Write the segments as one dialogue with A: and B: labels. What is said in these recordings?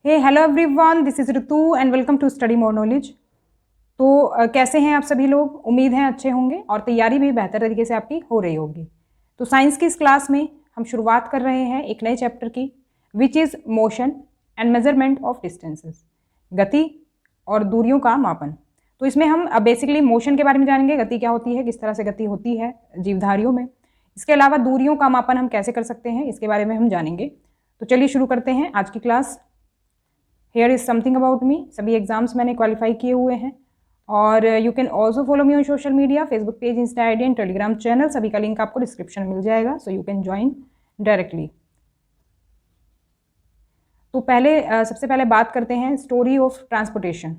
A: Hey hello everyone, this is Ritu and welcome to study more knowledge. तो कैसे हैं आप सभी लोग? उम्मीद है अच्छे होंगे और तैयारी भी बेहतर तरीके से आपकी हो रही होगी। तो साइंस की इस क्लास में हम शुरुआत कर रहे हैं एक नए चैप्टर की, which is motion and measurement of distances, गति और दूरियों का मापन। तो इसमें हम बेसिकली मोशन के बारे में जानेंगे, गति क्या होती है, किस तरह से गति होती है जीवधारियों में। इसके अलावा दूरियों का मापन हम कैसे कर सकते हैं, इसके बारे में हम जानेंगे। तो चलिए शुरू करते हैं आज की class. Here is something about me. सभी एग्जाम्स मैंने क्वालिफाई किए हुए हैं और you can also follow me on social media, Facebook page, Insta ID and Telegram channel. सभी का लिंक आपको डिस्क्रिप्शन में मिल जाएगा, so you can join directly. तो सबसे पहले बात करते हैं स्टोरी ऑफ ट्रांसपोर्टेशन।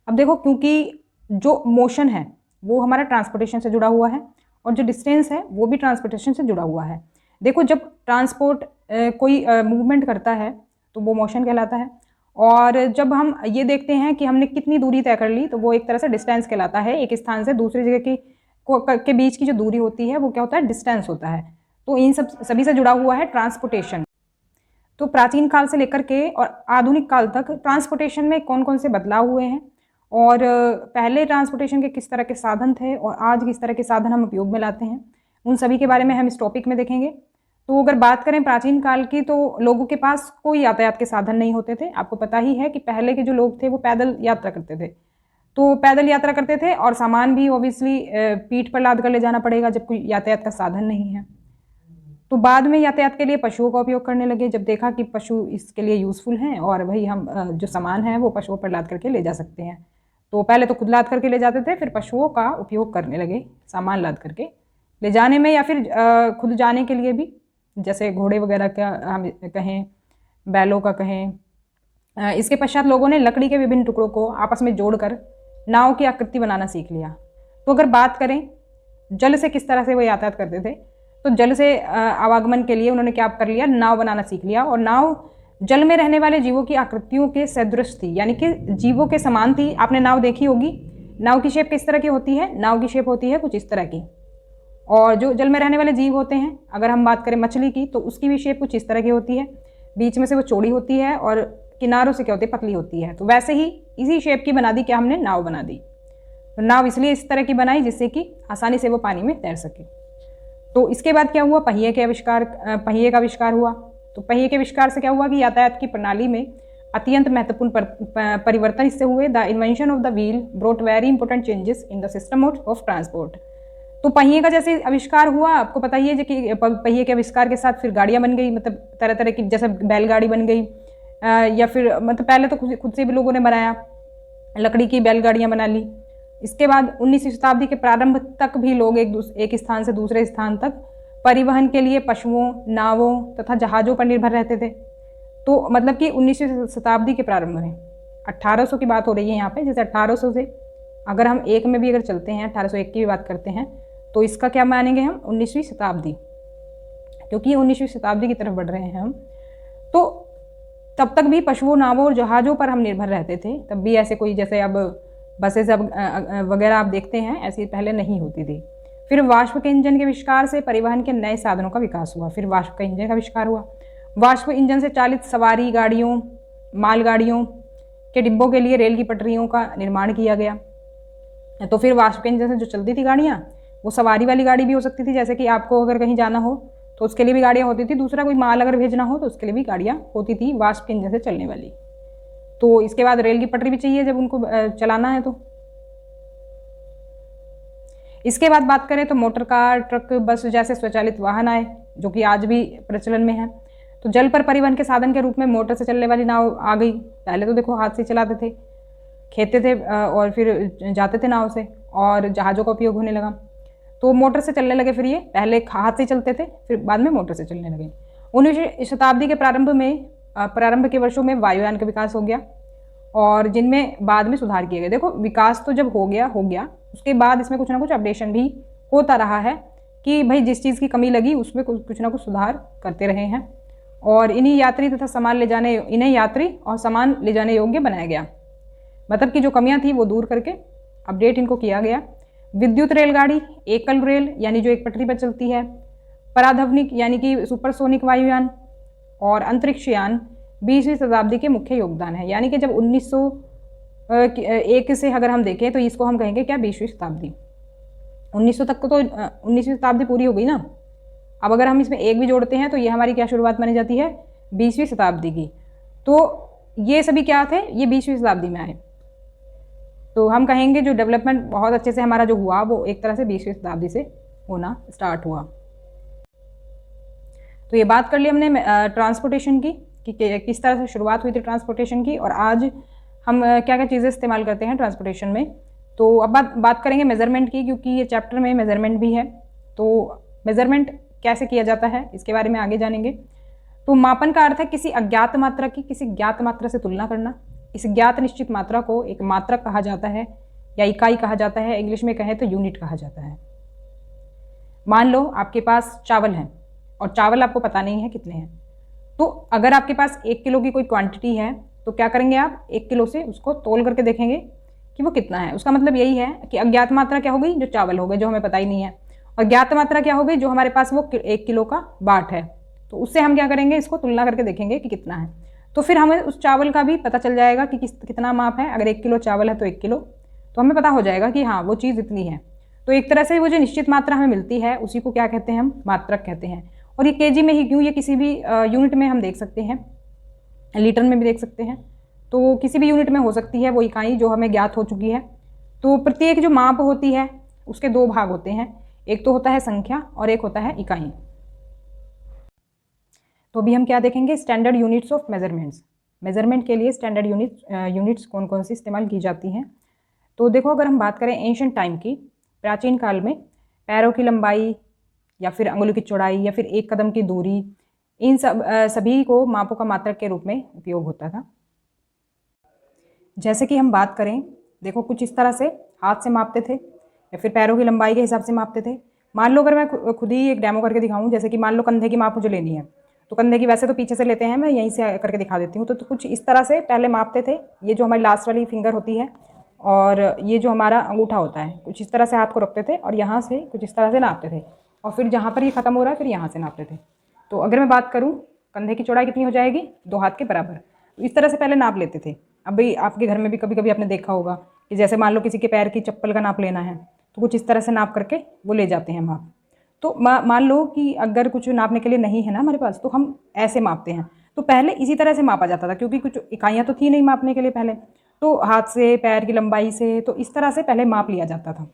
A: अब देखो, क्योंकि जो मोशन है वो हमारा ट्रांसपोर्टेशन से जुड़ा हुआ है और जो डिस्टेंस है वो भी ट्रांसपोर्टेशन से जुड़ा हुआ है। देखो, जब ट्रांसपोर्ट कोई मूवमेंट करता है तो वो मोशन कहलाता है, और जब हम ये देखते हैं कि हमने कितनी दूरी तय कर ली तो वो एक तरह से डिस्टेंस कहलाता है। एक स्थान से दूसरी जगह के बीच की जो दूरी होती है वो क्या होता है? डिस्टेंस होता है। तो इन सभी से जुड़ा हुआ है ट्रांसपोर्टेशन। तो प्राचीन काल से लेकर के और आधुनिक काल तक ट्रांसपोर्टेशन में कौन कौन से बदलाव हुए हैं और पहले ट्रांसपोर्टेशन के किस तरह के साधन थे और आज किस तरह के साधन हम उपयोग में लाते हैं, उन सभी के बारे में हम इस टॉपिक में देखेंगे। तो अगर बात करें प्राचीन काल की, तो लोगों के पास कोई यातायात के साधन नहीं होते थे। आपको पता ही है कि पहले के जो लोग थे वो पैदल यात्रा करते थे। तो पैदल यात्रा करते थे और सामान भी ऑब्वियसली पीठ पर लाद कर ले जाना पड़ेगा जब कोई यातायात का साधन नहीं है। तो बाद में यातायात के लिए पशुओं का उपयोग करने लगे, जब देखा कि पशु इसके लिए यूज़फुल हैं और भाई हम जो सामान है वो पशुओं पर लाद करके ले जा सकते हैं। तो पहले तो खुद लाद करके ले जाते थे, फिर पशुओं का उपयोग करने लगे सामान लाद करके ले जाने में, या फिर खुद जाने के लिए भी, जैसे घोड़े वगैरह का हम कहें, बैलों का कहें। इसके पश्चात लोगों ने लकड़ी के विभिन्न टुकड़ों को आपस में जोड़कर नाव की आकृति बनाना सीख लिया। तो अगर बात करें जल से किस तरह से वो यातायात करते थे, तो जल से आवागमन के लिए उन्होंने क्या कर लिया? नाव बनाना सीख लिया। और नाव जल में रहने वाले जीवों की आकृतियों के सदृश थी, यानी कि जीवों के समान थी। आपने नाव देखी होगी। नाव की शेप किस तरह की होती है? नाव की शेप होती है कुछ इस तरह की। और जो जल में रहने वाले जीव होते हैं, अगर हम बात करें मछली की, तो उसकी भी शेप कुछ इस तरह की होती है। बीच में से वो चौड़ी होती है और किनारों से क्या होती है? पतली होती है। तो वैसे ही इसी शेप की बना दी क्या हमने? नाव बना दी। तो नाव इसलिए इस तरह की बनाई जिससे कि आसानी से वो पानी में तैर सके। तो इसके बाद क्या हुआ? पहिए का आविष्कार हुआ। तो पहिए के आविष्कार से क्या हुआ कि यातायात की प्रणाली में अत्यंत महत्वपूर्ण परिवर्तन इससे हुए। The invention of the wheel brought very important changes in the system of transport. तो पहिए का जैसे आविष्कार हुआ, आपको पता ही है कि पहिए के आविष्कार के साथ फिर गाड़ियाँ बन गई, मतलब तरह तरह की, जैसे बैलगाड़ी बन गई, या फिर मतलब पहले तो खुद से भी लोगों ने बनाया, लकड़ी की बैलगाड़ियाँ बना ली। इसके बाद 19वीं शताब्दी के प्रारंभ तक भी लोग एक स्थान से दूसरे स्थान तक परिवहन के लिए पशुओं, नावों तथा जहाज़ों पर निर्भर रहते थे। तो मतलब कि 19वीं शताब्दी के प्रारंभ में 1800 की बात हो रही है यहाँ पे। जैसे 1800 से अगर हम एक में भी अगर चलते हैं, 1801 की भी बात करते हैं, तो इसका क्या मानेंगे हम? 19वीं शताब्दी, क्योंकि 19वीं शताब्दी की तरफ बढ़ रहे हैं हम। तो तब तक भी पशुओं, नावों और जहाज़ों पर हम निर्भर रहते थे। तब भी ऐसे कोई, जैसे अब बसेस अब वगैरह आप देखते हैं, ऐसी पहले नहीं होती थी। फिर वाष्प के इंजन के आविष्कार से परिवहन के नए साधनों का विकास हुआ। फिर वाष्प का इंजन का आविष्कार हुआ। वाष्प इंजन से चालित सवारी गाड़ियों, मालगाड़ियों के डिब्बों के लिए रेल की पटरियों का निर्माण किया गया। तो फिर वाष्प के इंजन से जो चलती थी गाड़ियाँ, वो सवारी वाली गाड़ी भी हो सकती थी, जैसे कि आपको अगर कहीं जाना हो तो उसके लिए भी गाड़ियाँ होती थी। दूसरा कोई माल अगर भेजना हो तो उसके लिए भी गाड़ियाँ होती थी वाष्प के इंजन से चलने वाली। तो इसके बाद रेल की पटरी भी चाहिए जब उनको चलाना है। तो इसके बाद बात करें तो मोटर कार, ट्रक, बस जैसे स्वचालित वाहन आए, जो कि आज भी प्रचलन में है। तो जल पर परिवहन के साधन के रूप में मोटर से चलने वाली नाव आ गई। पहले तो देखो हाथ से चलाते थे, खेते थे और फिर जाते थे नाव से, और जहाज़ों का उपयोग होने लगा। तो मोटर से चलने लगे। फिर ये पहले हाथ से चलते थे, फिर बाद में मोटर से चलने लगे। 19वीं शताब्दी के प्रारंभ के वर्षों में वायुयान का विकास हो गया, और जिनमें बाद में सुधार किए गए। देखो, विकास तो जब हो गया, उसके बाद इसमें कुछ ना कुछ अपडेशन भी होता रहा है कि भाई जिस चीज़ की कमी लगी उसमें कुछ ना कुछ सुधार करते रहे हैं, और इन्हें यात्री और सामान ले जाने योग्य बनाया गया। मतलब कि जो कमियां थी वो दूर करके अपडेट इनको किया गया। विद्युत रेलगाड़ी, एकल रेल यानी जो एक पटरी पर चलती है, पराधवनिक यानी कि सुपरसोनिक वायुयान, और अंतरिक्ष यान 20वीं शताब्दी के मुख्य योगदान है। यानी कि जब 1901 से अगर हम देखें तो इसको हम कहेंगे क्या, 20वीं शताब्दी। 1900 तक को तो 19वीं शताब्दी पूरी हो गई ना। अब अगर हम इसमें एक भी जोड़ते हैं तो ये हमारी क्या शुरुआत मानी जाती है, 20वीं शताब्दी की। तो ये सभी क्या थे, ये 20वीं शताब्दी में आए। तो हम कहेंगे जो डेवलपमेंट बहुत अच्छे से हमारा जो हुआ वो एक तरह से 20वीं शताब्दी से होना स्टार्ट हुआ। तो ये बात कर ली हमने ट्रांसपोर्टेशन की कि किस तरह से शुरुआत हुई थी ट्रांसपोर्टेशन की, और आज हम क्या क्या चीज़ें इस्तेमाल करते हैं ट्रांसपोर्टेशन में। तो अब बात करेंगे मेज़रमेंट की, क्योंकि ये चैप्टर में मेज़रमेंट भी है। तो मेज़रमेंट कैसे किया जाता है इसके बारे में आगे जानेंगे। तो मापन का अर्थ है किसी अज्ञात मात्रा की किसी ज्ञात मात्रा से तुलना करना। इस ज्ञात निश्चित मात्रा को एक मात्रक कहा जाता है या इकाई कहा जाता है, इंग्लिश में कहें तो यूनिट कहा जाता है। मान लो आपके पास चावल है और चावल आपको पता नहीं है कितने हैं। तो अगर आपके पास 1 किलो की कोई क्वांटिटी है तो क्या करेंगे आप, 1 किलो से उसको तोल करके देखेंगे कि वो कितना है। उसका मतलब यही है कि अज्ञात मात्रा क्या हो गई, जो चावल हो गए, जो हमें पता ही नहीं है, और ज्ञात मात्रा क्या हो गई, जो हमारे पास वो 1 किलो का बाट है। तो उससे हम क्या करेंगे, इसको तुलना करके देखेंगे कि कितना है। तो फिर हमें उस चावल का भी पता चल जाएगा कि कितना माप है। अगर 1 किलो चावल है तो 1 किलो, तो हमें पता हो जाएगा कि हाँ वो चीज़ इतनी है। तो एक तरह से वो जो निश्चित मात्रा हमें मिलती है उसी को क्या कहते हैं, हम मात्रक कहते हैं। और ये केजी में ही क्यों, ये किसी भी यूनिट में हम देख सकते हैं, लीटर में भी देख सकते हैं। तो किसी भी यूनिट में हो सकती है वो इकाई जो हमें ज्ञात हो चुकी है। तो प्रत्येक जो माप होती है उसके 2 भाग होते हैं, एक तो होता है संख्या और एक होता है इकाई। तो अभी हम क्या देखेंगे, standard units of measurements. Measurement के लिए स्टैंडर्ड यूनिट्स कौन कौन सी इस्तेमाल की जाती हैं। तो देखो, अगर हम बात करें एंशिएंट टाइम की, प्राचीन काल में पैरों की लंबाई या फिर अंगुली की चौड़ाई या फिर 1 कदम की दूरी, इन सभी को मापों का मात्रक के रूप में उपयोग होता था। जैसे कि हम बात करें, देखो कुछ इस तरह से हाथ से मापते थे या फिर पैरों की लंबाई के हिसाब से मापते थे। मान लो अगर मैं खुद ही एक डेमो करके दिखाऊं, जैसे कि मान लो कंधे की माप मुझे लेनी है, तो कंधे की वैसे तो पीछे से लेते हैं, मैं यहीं से करके दिखा देती हूँ। तो कुछ इस तरह से पहले मापते थे। ये जो हमारी लास्ट वाली फिंगर होती है और ये जो हमारा अंगूठा होता है, कुछ इस तरह से हाथ को रखते थे और यहाँ से कुछ इस तरह से नापते थे, और फिर जहाँ पर ये खत्म हो रहा है फिर यहाँ से नापते थे। तो अगर मैं बात करूँ, कंधे की चौड़ाई कितनी हो जाएगी, 2 हाथ के बराबर। तो इस तरह से पहले नाप लेते थे। अब भाई आपके घर में भी कभी कभी आपने देखा होगा कि जैसे मान लो किसी के पैर की चप्पल का नाप लेना है, तो कुछ इस तरह से नाप करके वो ले जाते हैं माप। तो मान लो कि अगर कुछ नापने के लिए नहीं है ना हमारे पास, तो हम ऐसे मापते हैं। तो पहले इसी तरह से मापा जाता था, क्योंकि कुछ इकाइयाँ तो थी नहीं मापने के लिए पहले, तो हाथ से, पैर की लंबाई से, तो इस तरह से पहले माप लिया जाता था।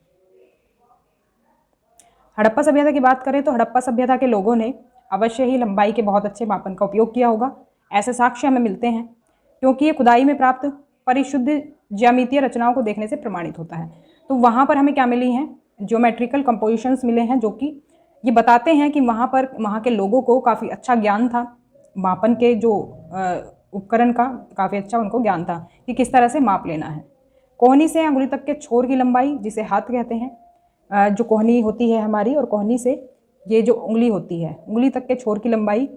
A: हड़प्पा सभ्यता की बात करें तो हड़प्पा सभ्यता के लोगों ने अवश्य ही लंबाई के बहुत अच्छे मापन का उपयोग किया होगा। ऐसे साक्ष्य हमें मिलते हैं, क्योंकि ये खुदाई में प्राप्त परिशुद्ध ज्यामितीय रचनाओं को देखने से प्रमाणित होता है। तो वहाँ पर हमें क्या मिली हैं, ज्योमेट्रिकल कंपोजिशंस मिले हैं, जो कि ये बताते हैं कि वहाँ के लोगों को काफ़ी अच्छा ज्ञान था, मापन के जो उपकरण का काफ़ी अच्छा उनको ज्ञान था कि किस तरह से माप लेना है। कोहनी से अंगुली तक के छोर की लंबाई, जिसे हाथ कहते हैं, जो कोहनी होती है हमारी, और कोहनी से ये जो उंगली होती है, उंगली तक के छोर की लंबाई,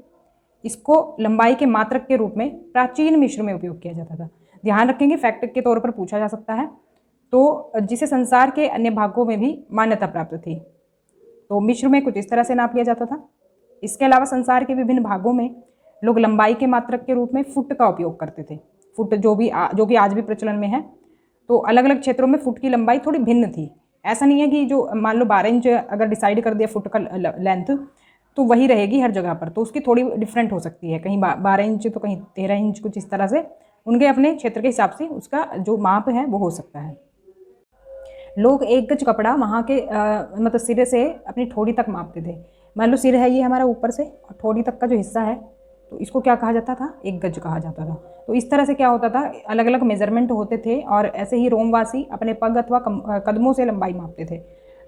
A: इसको लंबाई के मात्रक के रूप में प्राचीन मिस्र में उपयोग किया जाता था। ध्यान रखेंगे, फैक्ट के तौर पर पूछा जा सकता है। तो जिसे संसार के अन्य भागों में भी मान्यता प्राप्त थी। तो मिस्र में कुछ इस तरह से नाप लिया जाता था। इसके अलावा संसार के विभिन्न भागों में लोग लंबाई के मात्रक के रूप में फुट का उपयोग करते थे। फुट जो कि आज भी प्रचलन में है। तो अलग अलग क्षेत्रों में फुट की लंबाई थोड़ी भिन्न थी। ऐसा नहीं है कि जो मान लो 12 इंच अगर डिसाइड कर दिया फुट का लेंथ, तो वही रहेगी हर जगह पर। तो उसकी थोड़ी डिफरेंट हो सकती है, कहीं 12 इंच तो कहीं 13 इंच, कुछ इस तरह से उनके अपने क्षेत्र के हिसाब से उसका जो माप है वो हो सकता है। लोग 1 गज कपड़ा वहाँ के मतलब सिरे से अपनी ठोड़ी तक मापते थे। मान लो सिर है ये हमारा ऊपर से, और ठोड़ी तक का जो हिस्सा है, तो इसको क्या कहा जाता था, 1 गज कहा जाता था। तो इस तरह से क्या होता था, अलग अलग मेजरमेंट होते थे, और ऐसे ही रोमवासी अपने पग अथवा कदमों से लंबाई मापते थे।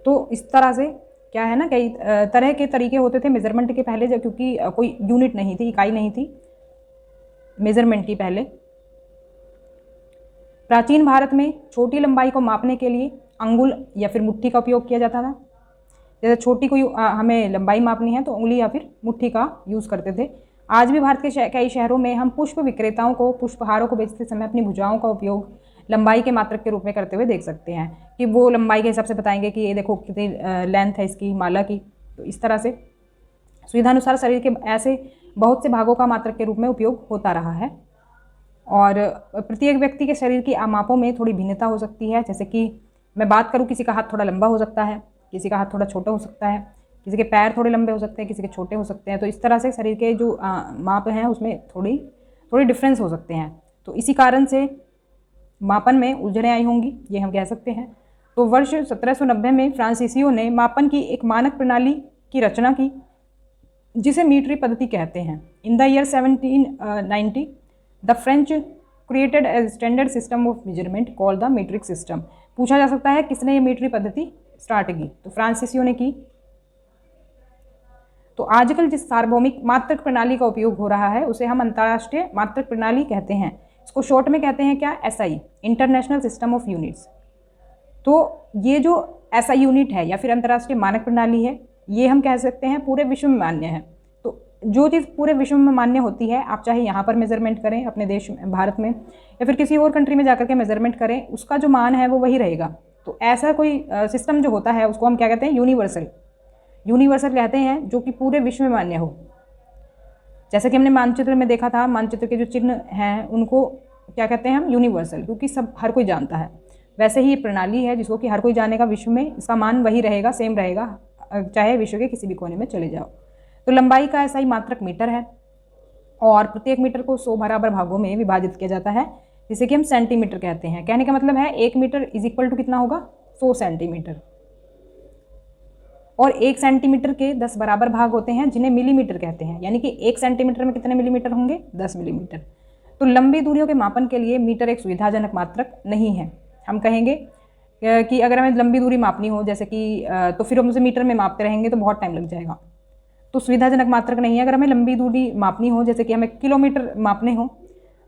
A: तो इस तरह से क्या है ना, कई तरह के तरीके होते थे मेजरमेंट के पहले, जब क्योंकि कोई यूनिट नहीं थी, इकाई नहीं थी मेजरमेंट की पहले। प्राचीन भारत में छोटी लंबाई को मापने के लिए अंगुल या फिर मुट्ठी का उपयोग किया जाता था। जैसे छोटी कोई हमें लंबाई मापनी है तो उंगली या फिर मुट्ठी का यूज़ करते थे। आज भी भारत के कई शहरों में हम पुष्प विक्रेताओं को पुष्पहारों को बेचते समय अपनी भुजाओं का उपयोग लंबाई के मात्रक के रूप में करते हुए देख सकते हैं, कि वो लंबाई के हिसाब से बताएंगे कि ये देखो कितनी लेंथ है इसकी माला की। तो इस तरह से सुविधानुसार शरीर के ऐसे बहुत से भागों का मात्रक के रूप में उपयोग होता रहा है। और प्रत्येक व्यक्ति के शरीर की मापों में थोड़ी भिन्नता हो सकती है। जैसे कि मैं बात करूँ, किसी का हाथ थोड़ा लंबा हो सकता है, किसी का हाथ थोड़ा छोटा हो सकता है, किसी के पैर थोड़े लंबे हो सकते हैं, किसी के छोटे हो सकते हैं। तो इस तरह से शरीर के जो माप हैं उसमें थोड़ी डिफरेंस हो सकते हैं। तो इसी कारण से मापन में उलझनें आई होंगी, ये हम कह सकते हैं। तो वर्ष 1790 में फ्रांसीसियों ने मापन की एक मानक प्रणाली की रचना की, जिसे मीट्री पद्धति कहते हैं। In the year 1790 the French created a standard system of measurement called the metric system. पूछा जा सकता है किसने ये मीट्री पद्धति स्टार्ट की, तो फ्रांसीसियों ने की। तो आजकल जिस सार्वभौमिक मात्रक प्रणाली का उपयोग हो रहा है उसे हम अंतर्राष्ट्रीय मात्रक प्रणाली कहते हैं। इसको शॉर्ट में कहते हैं क्या, SI, international system of units. तो ये जो एसआई यूनिट है या फिर अंतर्राष्ट्रीय मानक प्रणाली है, ये हम कह सकते हैं पूरे विश्व में मान्य है। तो जो चीज़ पूरे विश्व में मान्य होती है, आप चाहे यहाँ पर मेजरमेंट करें अपने देश में, भारत में, या फिर किसी और कंट्री में जाकर के मेजरमेंट करें, उसका जो मान है वो वही रहेगा। तो ऐसा कोई सिस्टम जो होता है उसको हम क्या कहते हैं, यूनिवर्सल कहते हैं, जो कि पूरे विश्व में मान्य हो। जैसे कि हमने मानचित्र में देखा था, मानचित्र के जो चिन्ह हैं उनको क्या कहते हैं हम, यूनिवर्सल, क्योंकि सब हर कोई जानता है। वैसे ही ये प्रणाली है जिसको कि हर कोई जानेगा, विश्व में इसका मान वही रहेगा, सेम रहेगा, चाहे विश्व के किसी भी कोने में चले जाओ। तो लंबाई का ऐसा ही मात्रक मीटर है और प्रत्येक मीटर को 100 बराबर भागों में विभाजित किया जाता है, जिसे कि हम सेंटीमीटर कहते हैं। कहने का मतलब है 1 मीटर इज इक्वल टू कितना होगा, 100 सेंटीमीटर। और 1 सेंटीमीटर के 10 बराबर भाग होते हैं जिन्हें मिलीमीटर कहते हैं, यानी कि 1 सेंटीमीटर में कितने मिलीमीटर होंगे, 10 मिलीमीटर। तो लंबी दूरियों के मापन के लिए मीटर एक सुविधाजनक मात्रक नहीं है। हम कहेंगे कि अगर हमें लंबी दूरी मापनी हो, जैसे कि तो फिर हम उसे मीटर में मापते रहेंगे तो बहुत टाइम लग जाएगा, तो सुविधाजनक मात्रक नहीं है। अगर हमें लंबी दूरी मापनी हो, जैसे कि हमें किलोमीटर मापने हो,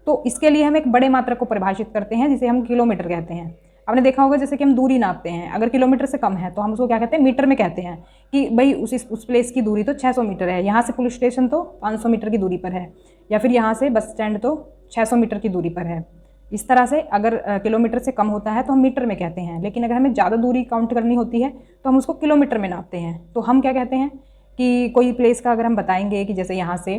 A: तो इसके लिए हम एक बड़े मात्रक को परिभाषित करते हैं जिसे हम किलोमीटर कहते हैं। आपने देखा होगा जैसे कि हम दूरी नापते हैं, अगर किलोमीटर से कम है तो हम उसको क्या कहते हैं, मीटर में कहते हैं कि भाई उस प्लेस की दूरी तो 600 मीटर है, यहाँ से पुलिस स्टेशन तो 500 मीटर की दूरी पर है, या फिर यहाँ से बस स्टैंड तो 600 मीटर की दूरी पर है। इस तरह से अगर किलोमीटर से कम होता है तो हम मीटर में कहते हैं, लेकिन अगर हमें ज़्यादा दूरी काउंट करनी होती है तो हम उसको किलोमीटर में नापते हैं। तो हम क्या कहते हैं कि कोई प्लेस का अगर हम बताएंगे कि जैसे यहाँ से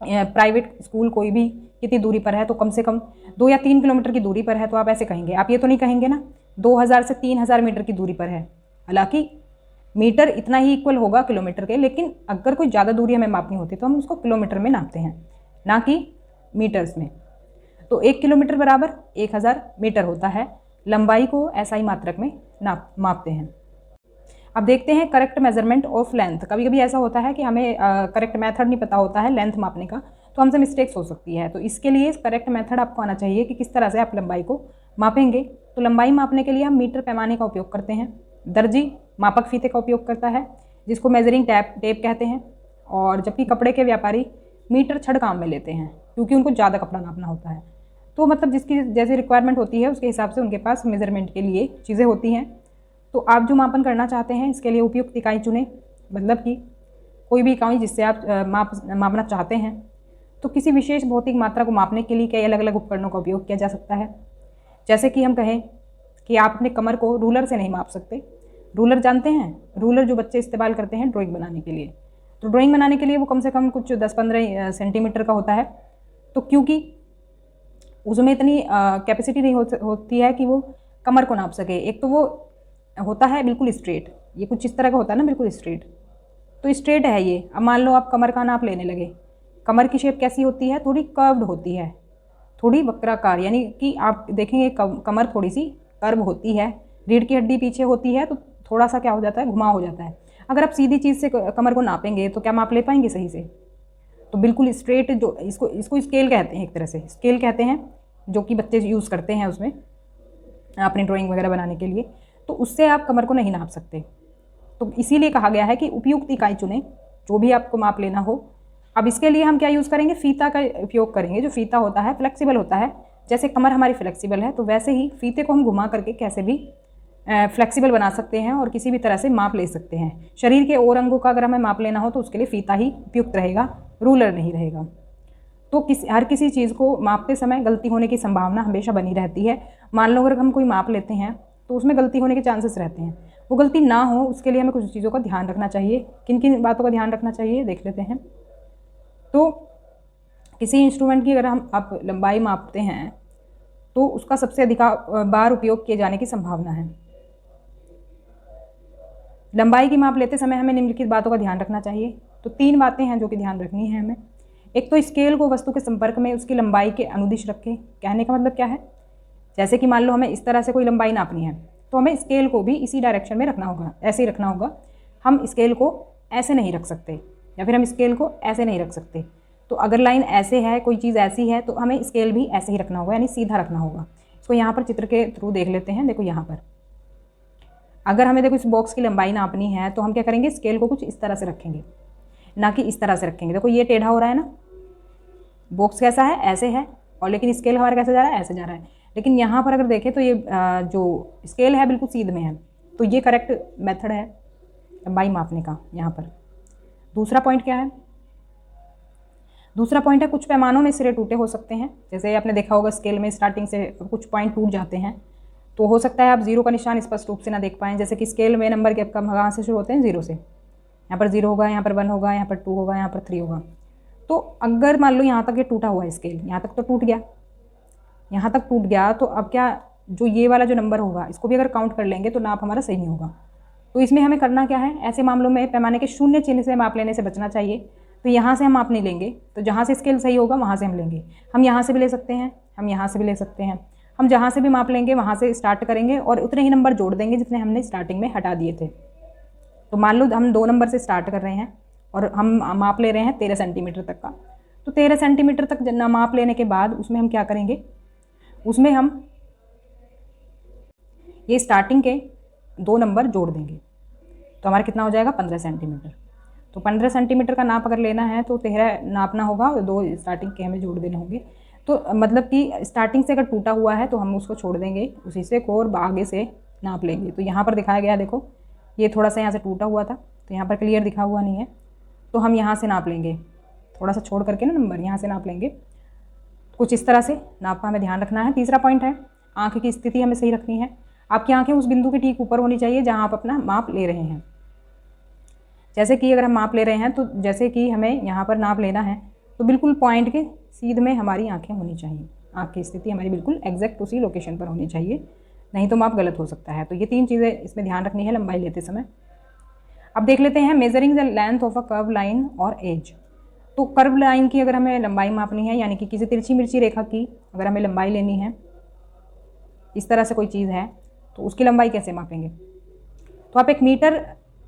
A: प्राइवेट स्कूल कोई भी कितनी दूरी पर है, तो कम से कम 2 या 3 किलोमीटर की दूरी पर है, तो आप ऐसे कहेंगे। आप ये तो नहीं कहेंगे ना 2000 से 3000 मीटर की दूरी पर है, हालांकि मीटर इतना ही इक्वल होगा किलोमीटर के, लेकिन अगर कोई ज़्यादा दूरी हमें मापनी होती है तो हम उसको किलोमीटर में नापते हैं, ना कि मीटर्स में। तो 1 किलोमीटर बराबर 1000 मीटर होता है। लंबाई को एसआई मात्रक में मापते हैं। अब देखते हैं करेक्ट मेजरमेंट ऑफ लेंथ। कभी कभी ऐसा होता है कि हमें करेक्ट मेथड नहीं पता होता है लेंथ मापने का, तो हमसे मिस्टेक्स हो सकती है। तो इसके लिए करेक्ट मेथड आपको आना चाहिए कि किस तरह से आप लंबाई को मापेंगे। तो लंबाई मापने के लिए हम मीटर पैमाने का उपयोग करते हैं। दर्जी मापक फीते का उपयोग करता है, जिसको मेजरिंग टेप कहते हैं। और जबकि कपड़े के व्यापारी मीटर छड़ काम में लेते हैं, क्योंकि उनको ज़्यादा कपड़ा नापना होता है। तो मतलब जिसकी जैसी रिक्वायरमेंट होती है उसके हिसाब से उनके पास मेजरमेंट के लिए चीज़ें होती हैं। तो आप जो मापन करना चाहते हैं इसके लिए उपयुक्त इकाई चुनें, मतलब कि कोई भी इकाई जिससे आप मापना चाहते हैं। तो किसी विशेष भौतिक मात्रा को मापने के लिए कई अलग अलग उपकरणों का उपयोग किया जा सकता है। जैसे कि हम कहें कि आप अपने कमर को रूलर से नहीं माप सकते। रूलर जानते हैं, रूलर जो बच्चे इस्तेमाल करते हैं ड्राइंग बनाने के लिए। तो ड्राइंग बनाने के लिए वो कम से कम कुछ 10-15 सेंटीमीटर का होता है। तो क्योंकि उसमें इतनी कैपेसिटी नहीं होती है कि वो कमर को नाप सके। एक तो वो होता है बिल्कुल स्ट्रेट, ये कुछ इस तरह का होता है ना, बिल्कुल स्ट्रेट। तो स्ट्रेट है ये। अब मान लो आप कमर का नाप लेने लगे, कमर की शेप कैसी होती है, थोड़ी कर्व्ड होती है, थोड़ी वक्राकार, यानी कि आप देखेंगे कमर थोड़ी सी कर्व होती है, रीढ़ की हड्डी पीछे होती है, तो थोड़ा सा क्या हो जाता है, घुमाव हो जाता है। अगर आप सीधी चीज़ से कमर को नापेंगे तो क्या माप ले पाएंगे सही से? तो बिल्कुल स्ट्रेट, जो इसको स्केल कहते हैं, एक तरह से स्केल कहते हैं, जो कि बच्चे यूज़ करते हैं उसमें अपनी ड्राइंग वगैरह बनाने के लिए। तो उससे आप कमर को नहीं नाप सकते। तो इसीलिए कहा गया है कि उपयुक्त इकाई चुनें जो भी आपको माप लेना हो। अब इसके लिए हम क्या यूज़ करेंगे, फीता का उपयोग करेंगे। जो फीता होता है फ्लेक्सिबल होता है, जैसे कमर हमारी फ्लेक्सिबल है, तो वैसे ही फीते को हम घुमा करके कैसे भी फ्लेक्सिबल बना सकते हैं और किसी भी तरह से माप ले सकते हैं। शरीर के और अंगों का अगर हमें माप लेना हो तो उसके लिए फीता ही उपयुक्त रहेगा, रूलर नहीं रहेगा। तो हर किसी चीज़ को मापते समय गलती होने की संभावना हमेशा बनी रहती है। मान लो अगर हम कोई माप लेते हैं तो उसमें गलती होने के चांसेस रहते हैं। वो गलती ना हो उसके लिए हमें कुछ चीज़ों का ध्यान रखना चाहिए। किन किन बातों का ध्यान रखना चाहिए देख लेते हैं। तो किसी इंस्ट्रूमेंट की अगर आप लंबाई मापते हैं तो उसका सबसे अधिक बार उपयोग किए जाने की संभावना है। लंबाई की माप लेते समय हमें निम्नलिखित बातों का ध्यान रखना चाहिए। तो 3 बातें हैं जो कि ध्यान रखनी है हमें। एक तो स्केल को वस्तु के संपर्क में उसकी लंबाई के अनुदिश रखें। कहने का मतलब क्या है, जैसे कि मान लो हमें इस तरह से कोई लंबाई नापनी है तो हमें स्केल को भी इसी डायरेक्शन में रखना होगा, ऐसे ही रखना होगा। हम स्केल को ऐसे नहीं रख सकते या फिर हम स्केल को ऐसे नहीं रख सकते। तो अगर लाइन ऐसे है, कोई चीज़ ऐसी है, तो हमें स्केल भी ऐसे ही रखना होगा, यानी सीधा रखना होगा। इसको यहाँ पर चित्र के थ्रू देख लेते हैं। देखो यहाँ पर अगर हमें देखो इस बॉक्स की लंबाई नापनी है तो हम क्या करेंगे, स्केल को कुछ इस तरह से रखेंगे, ना कि इस तरह से रखेंगे। देखो ये टेढ़ा हो रहा है ना, बॉक्स कैसा है, ऐसे है, और लेकिन स्केल हमारा कैसे जा रहा है, ऐसे जा रहा है। लेकिन यहाँ पर अगर देखें तो ये जो स्केल है बिल्कुल सीध में है, तो ये करेक्ट मेथड है लंबाई मापने का यहाँ पर। दूसरा पॉइंट क्या है, दूसरा पॉइंट है कुछ पैमानों में सिरे टूटे हो सकते हैं। जैसे आपने देखा होगा स्केल में स्टार्टिंग से कुछ पॉइंट टूट जाते हैं, तो हो सकता है आप 0 का निशान स्पष्ट रूप से ना देख पाएँ। जैसे कि स्केल में नंबर के कहाँ से शुरू होते हैं, 0 से। यहाँ पर 0 होगा, यहाँ पर 1 होगा, यहाँ पर 2 होगा, यहाँ पर 3 होगा। तो अगर मान लो यहाँ तक ये टूटा हुआ है स्केल, यहाँ तक तो टूट गया, यहाँ तक टूट गया, तो अब क्या, जो ये वाला जो नंबर होगा इसको भी अगर काउंट कर लेंगे तो नाप हमारा सही नहीं होगा। तो इसमें हमें करना क्या है, ऐसे मामलों में पैमाने के शून्य चिन्ह से माप लेने से बचना चाहिए। तो यहाँ से हम माप नहीं लेंगे, तो जहाँ से स्केल सही होगा वहाँ से हम लेंगे। हम यहाँ से भी ले सकते हैं, हम यहाँ से भी ले सकते हैं। हम जहाँ से भी माप लेंगे वहाँ से स्टार्ट करेंगे और उतने ही नंबर जोड़ देंगे जितने हमने स्टार्टिंग में हटा दिए थे। तो मान लो हम 2 नंबर से स्टार्ट कर रहे हैं और हम माप ले रहे हैं 13 सेंटीमीटर तक का। तो 13 सेंटीमीटर तक माप लेने के बाद उसमें हम क्या करेंगे, उसमें हम ये स्टार्टिंग के 2 नंबर जोड़ देंगे। तो हमारा कितना हो जाएगा, 15 सेंटीमीटर। तो 15 सेंटीमीटर का नाप अगर लेना है तो 13 नापना होगा और 2 स्टार्टिंग के हमें जोड़ देने होंगे। तो मतलब कि स्टार्टिंग से अगर टूटा हुआ है तो हम उसको छोड़ देंगे, उसी से को और आगे से नाप लेंगे। तो यहाँ पर दिखाया गया है, देखो ये थोड़ा सा यहाँ से टूटा हुआ था, तो यहाँ पर क्लियर दिखा हुआ नहीं है, तो हम यहाँ से नाप लेंगे, थोड़ा सा छोड़ करके ना नंबर यहाँ से नाप लेंगे। कुछ इस तरह से नाप का हमें ध्यान रखना है। तीसरा पॉइंट है आँख की स्थिति हमें सही रखनी है। आपकी आँखें उस बिंदु के ठीक ऊपर होनी चाहिए जहाँ आप अपना माप ले रहे हैं। जैसे कि अगर हम माप ले रहे हैं तो जैसे कि हमें यहाँ पर नाप लेना है तो बिल्कुल पॉइंट के सीध में हमारी आँखें होनी चाहिए। आँख की स्थिति हमारी बिल्कुल एग्जैक्ट उसी लोकेशन पर होनी चाहिए, नहीं तो माप गलत हो सकता है। तो ये 3 चीज़ें इसमें ध्यान रखनी है लंबाई लेते समय। अब देख लेते हैं measuring the length of a curve line और एज। तो कर्व लाइन की अगर हमें लंबाई मापनी है, यानी कि किसी तिरछी मिर्ची रेखा की अगर हमें लंबाई लेनी है, इस तरह से कोई चीज़ है, तो उसकी लंबाई कैसे मापेंगे। तो आप एक मीटर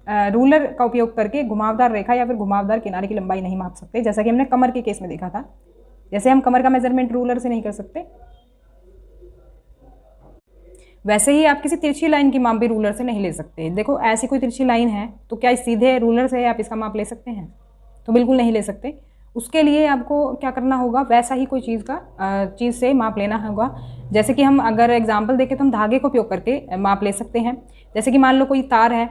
A: रूलर का उपयोग करके घुमावदार रेखा या फिर घुमावदार किनारे की लंबाई नहीं माप सकते, जैसा कि हमने कमर के केस में देखा था। जैसे हम कमर का मेजरमेंट रूलर से नहीं कर सकते, वैसे ही आप किसी तिरछी लाइन की माप भी रूलर से नहीं ले सकते। देखो ऐसी कोई तिरछी लाइन है तो क्या सीधे रूलर से आप इसका माप ले सकते हैं, तो बिल्कुल नहीं ले सकते। उसके लिए आपको क्या करना होगा, वैसा ही कोई चीज़ से माप लेना होगा। जैसे कि हम अगर एग्जांपल देखें तो हम धागे का उपयोग करके माप ले सकते हैं। जैसे कि मान लो कोई तार है,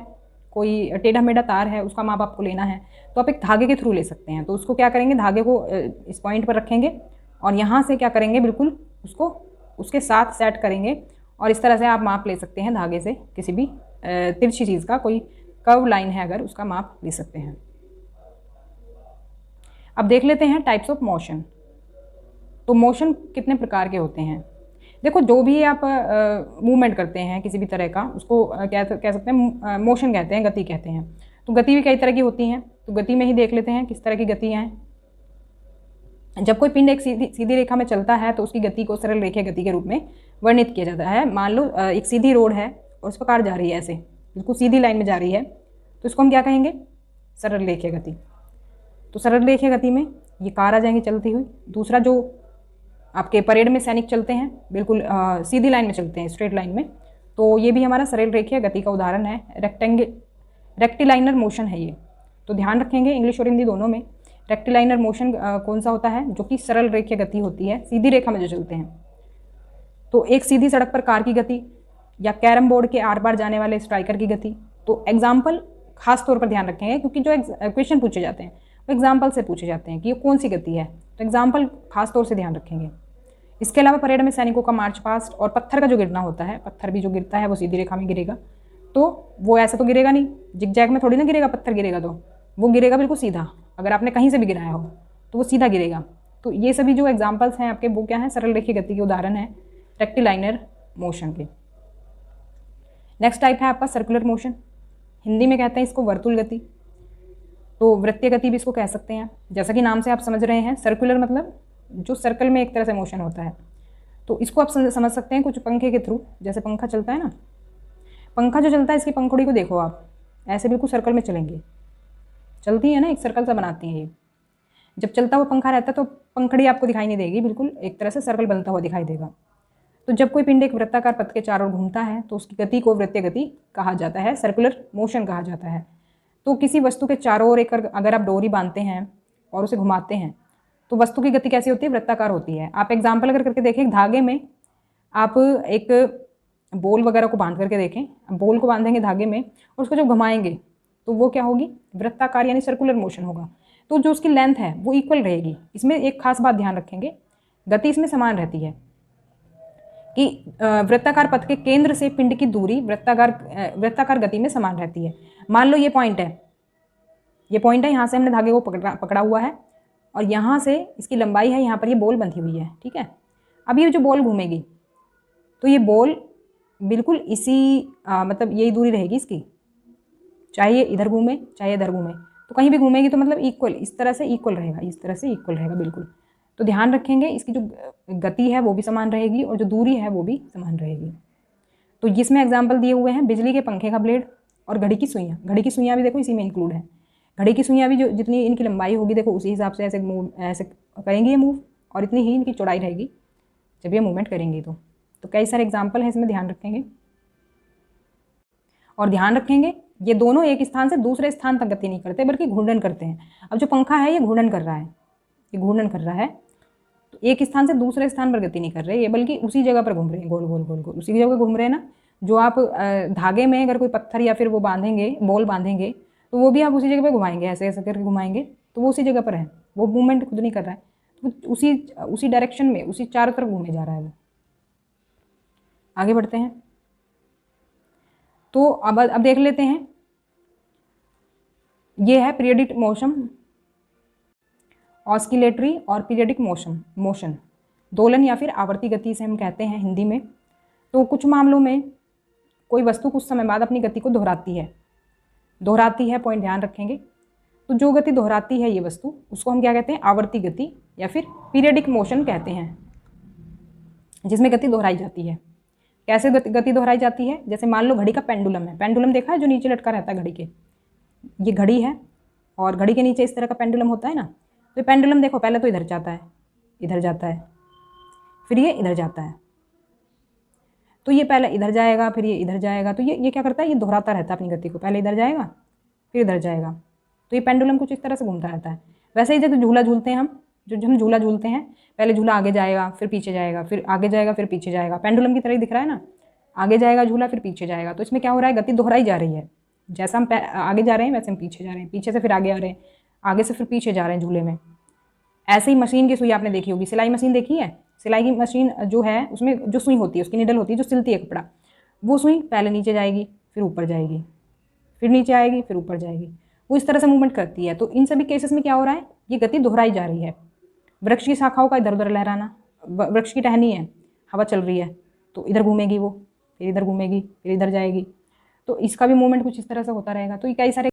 A: कोई टेढ़ा मेढ़ा तार है, उसका माप आपको लेना है तो आप एक धागे के थ्रू ले सकते हैं। तो उसको क्या करेंगे, धागे को इस पॉइंट पर रखेंगे और यहाँ से क्या करेंगे, बिल्कुल उसको उसके साथ सेट करेंगे और इस तरह से आप माप ले सकते हैं धागे से किसी भी तिरछी चीज़ का, कोई कर्व लाइन है अगर उसका माप ले सकते हैं। अब देख लेते हैं टाइप्स ऑफ मोशन। तो मोशन कितने प्रकार के होते हैं। देखो जो भी आप मूवमेंट करते हैं किसी भी तरह का, उसको कह सकते हैं मोशन कहते हैं, गति कहते हैं। तो गति भी कई तरह की होती हैं, तो गति में ही देख लेते हैं किस तरह की गति हैं। जब कोई पिंड एक सीधी रेखा में चलता है तो उसकी गति को सरल रेखीय गति के रूप में वर्णित किया जाता है। मान लो एक सीधी रोड है और उस पर कार जा रही है, ऐसे बिल्कुल सीधी लाइन में जा रही है, तो इसको हम क्या कहेंगे, सरल रेखीय गति। तो सरल रेखीय गति में ये कार आ जाएंगी चलती हुई। दूसरा, जो आपके परेड में सैनिक चलते हैं, बिल्कुल सीधी लाइन में चलते हैं, स्ट्रेट लाइन में, तो ये भी हमारा सरल रेखीय गति का उदाहरण है। रेक्टिलाइनर मोशन है ये, तो ध्यान रखेंगे इंग्लिश और हिंदी दोनों में। रेक्टिलाइनर मोशन कौन सा होता है, जो कि सरल रेखीय गति होती है, सीधी रेखा में जो चलते हैं। तो एक सीधी सड़क पर कार की गति या कैरम बोर्ड के आर पार जाने वाले स्ट्राइकर की गति। तो एग्जाम्पल खास तौर पर ध्यान रखेंगे, क्योंकि जो क्वेश्चन पूछे जाते हैं वो एग्जाम्पल से पूछे जाते हैं कि ये कौन सी गति है, तो एग्जाम्पल खास तौर से ध्यान रखेंगे। इसके अलावा परेड में सैनिकों का मार्च पास्ट और पत्थर का जो गिरना होता है, पत्थर भी जो गिरता है वो सीधी रेखा में गिरेगा, तो वो ऐसा तो गिरेगा नहीं, जिग जैग में थोड़ी ना गिरेगा, पत्थर गिरेगा तो वो गिरेगा बिल्कुल सीधा। अगर आपने कहीं से भी गिराया हो तो वो सीधा गिरेगा। तो ये सभी जो एग्जाम्पल्स हैं आपके वो क्या हैं, सरल रेखीय गति के उदाहरण हैं रेक्टिलाइनर मोशन के। नेक्स्ट टाइप है आपका सर्कुलर मोशन, हिंदी में कहते हैं इसको वर्तुल गति, तो वृत्तीय गति भी इसको कह सकते हैं। जैसा कि नाम से आप समझ रहे हैं, सर्कुलर मतलब जो सर्कल में एक तरह से मोशन होता है। तो इसको आप समझ सकते हैं कुछ पंखे के थ्रू, जैसे पंखा चलता है ना, पंखा जो चलता है इसकी पंखुड़ी को देखो आप, ऐसे बिल्कुल सर्कल में चलेंगे, चलती है ना, एक सर्कल सा बनाती हैं ये। जब चलता हुआ पंखा रहता है तो पंखड़ी आपको दिखाई नहीं देगी, बिल्कुल एक तरह से सर्कल बनता हुआ दिखाई देगा। तो जब कोई पिंड एक वृत्ताकार पथ के चारों ओर घूमता है तो उसकी गति को वृत्तीय गति कहा जाता है, सर्कुलर मोशन कहा जाता है। तो किसी वस्तु के चारों ओर एक अगर आप डोरी बांधते हैं और उसे घुमाते हैं तो वस्तु की गति कैसी होती है, वृत्ताकार होती है। आप एग्जाम्पल अगर करके देखें, धागे में आप एक बोल वगैरह को बांध करके देखें, बोल को बांधेंगे धागे में और उसको जब घुमाएंगे तो वो क्या होगी, वृत्ताकार यानी सर्कुलर मोशन होगा। तो जो उसकी लेंथ है वो इक्वल रहेगी। इसमें एक खास बात ध्यान रखेंगे, गति इसमें समान रहती है कि वृत्ताकार पथ के केंद्र से पिंड की दूरी वृत्ताकार गति में समान रहती है। मान लो ये पॉइंट है, यहाँ से हमने धागे को पकड़ा हुआ है और यहाँ से इसकी लंबाई है, यहाँ पर ये बॉल बंधी हुई है, ठीक है। अब ये जो बॉल घूमेगी तो ये बॉल बिल्कुल इसी मतलब यही दूरी रहेगी इसकी, चाहे ये इधर घूमे चाहे इधर घूमे, तो कहीं भी घूमेगी तो मतलब इक्वल, इस तरह से इक्वल रहेगा, इस तरह से इक्वल रहेगा बिल्कुल। तो ध्यान रखेंगे इसकी जो गति है वो भी समान रहेगी और जो दूरी है वो भी समान रहेगी। तो जिसमें एग्जाम्पल दिए हुए हैं बिजली के पंखे का ब्लेड और घड़ी की सुइयाँ। घड़ी की सुइयाँ भी देखो इसी में इंक्लूड है। घड़ी की सुइयाँ भी जो जितनी इनकी लंबाई होगी देखो उसी हिसाब से ऐसे करेंगी ये मूव, और इतनी ही इनकी चौड़ाई रहेगी जब ये मूवमेंट करेंगी। तो कई सारे एग्जाम्पल हैं, इसमें ध्यान रखेंगे। और ध्यान रखेंगे ये दोनों एक स्थान से दूसरे स्थान तक गति नहीं करते बल्कि घूर्णन करते हैं। अब जो पंखा है ये घूर्णन कर रहा है, ये घूर्णन कर रहा है, तो एक स्थान से दूसरे स्थान पर गति नहीं कर रहे ये, बल्कि उसी जगह पर घूम रहे हैं, गोल गोल गोल गोल उसी जगह घूम रहे हैं ना। जो आप धागे में अगर कोई पत्थर या फिर वो बांधेंगे, बॉल बांधेंगे, तो वो भी आप उसी जगह पर घुमाएंगे, ऐसे ऐसे करके घुमाएंगे तो वो उसी जगह पर है, वो मूवमेंट खुद नहीं कर रहा है, तो उसी डायरेक्शन में, उसी चारों तरफ घूमे जा रहा है वो। आगे बढ़ते हैं। तो अब देख लेते हैं, ये है पीरियडिक मोशन, ऑस्किलेटरी और पीरियडिक मोशन दोलन या फिर आवर्ती गति से हम कहते हैं हिंदी में। तो कुछ मामलों में कोई वस्तु कुछ समय बाद अपनी गति को दोहराती है, पॉइंट ध्यान रखेंगे। तो जो गति दोहराती है ये वस्तु, उसको हम क्या कहते हैं, आवर्ती गति या फिर पीरियडिक मोशन कहते हैं, जिसमें गति दोहराई जाती है। कैसे गति दोहराई जाती है, जैसे मान लो घड़ी का पेंडुलम है, पेंडुलम देखा है जो नीचे लटका रहता है घड़ी के, ये घड़ी है और घड़ी के नीचे इस तरह का पेंडुलम होता है ना। तो पेंडुलम देखो पहले तो इधर जाता है, इधर जाता है, फिर ये इधर जाता है, तो ये पहले इधर जाएगा फिर ये इधर जाएगा, तो ये क्या करता है, ये दोहराता रहता है अपनी गति को, पहले इधर जाएगा फिर इधर जाएगा। तो ये पेंडुलम कुछ इस तरह से घूमता रहता है। वैसे ही जब झूला झूलते हैं हम, हम झूला झूलते हैं, पहले झूला आगे जाएगा फिर पीछे जाएगा, फिर आगे जाएगा फिर पीछे जाएगा, पेंडुलम की तरह ही दिख रहा है ना, आगे जाएगा झूला फिर पीछे जाएगा। तो इसमें क्या हो रहा है, गति दोहराई जा रही है। जैसा हम आगे जा रहे हैं वैसे हम पीछे जा रहे हैं, पीछे से फिर आगे आ रहे हैं, आगे से फिर पीछे जा रहे हैं झूले में। ऐसे ही मशीन की सुई आपने देखी होगी, सिलाई मशीन देखी है, सिलाई की मशीन जो है उसमें जो सुई होती है, उसकी निडल होती है जो सिलती है कपड़ा, वो सुई पहले नीचे जाएगी फिर ऊपर जाएगी, फिर नीचे आएगी फिर ऊपर जाएगी, वो इस तरह से मूवमेंट करती है। तो इन सभी केसेस में क्या हो रहा है, ये गति दोहराई जा रही है। वृक्ष की शाखाओं का इधर उधर लहराना, वृक्ष की टहनी है, हवा चल रही है तो इधर घूमेगी वो, फिर इधर घूमेगी फिर इधर जाएगी, तो इसका भी मूवमेंट कुछ इस तरह से होता रहेगा। तो ये कई सारे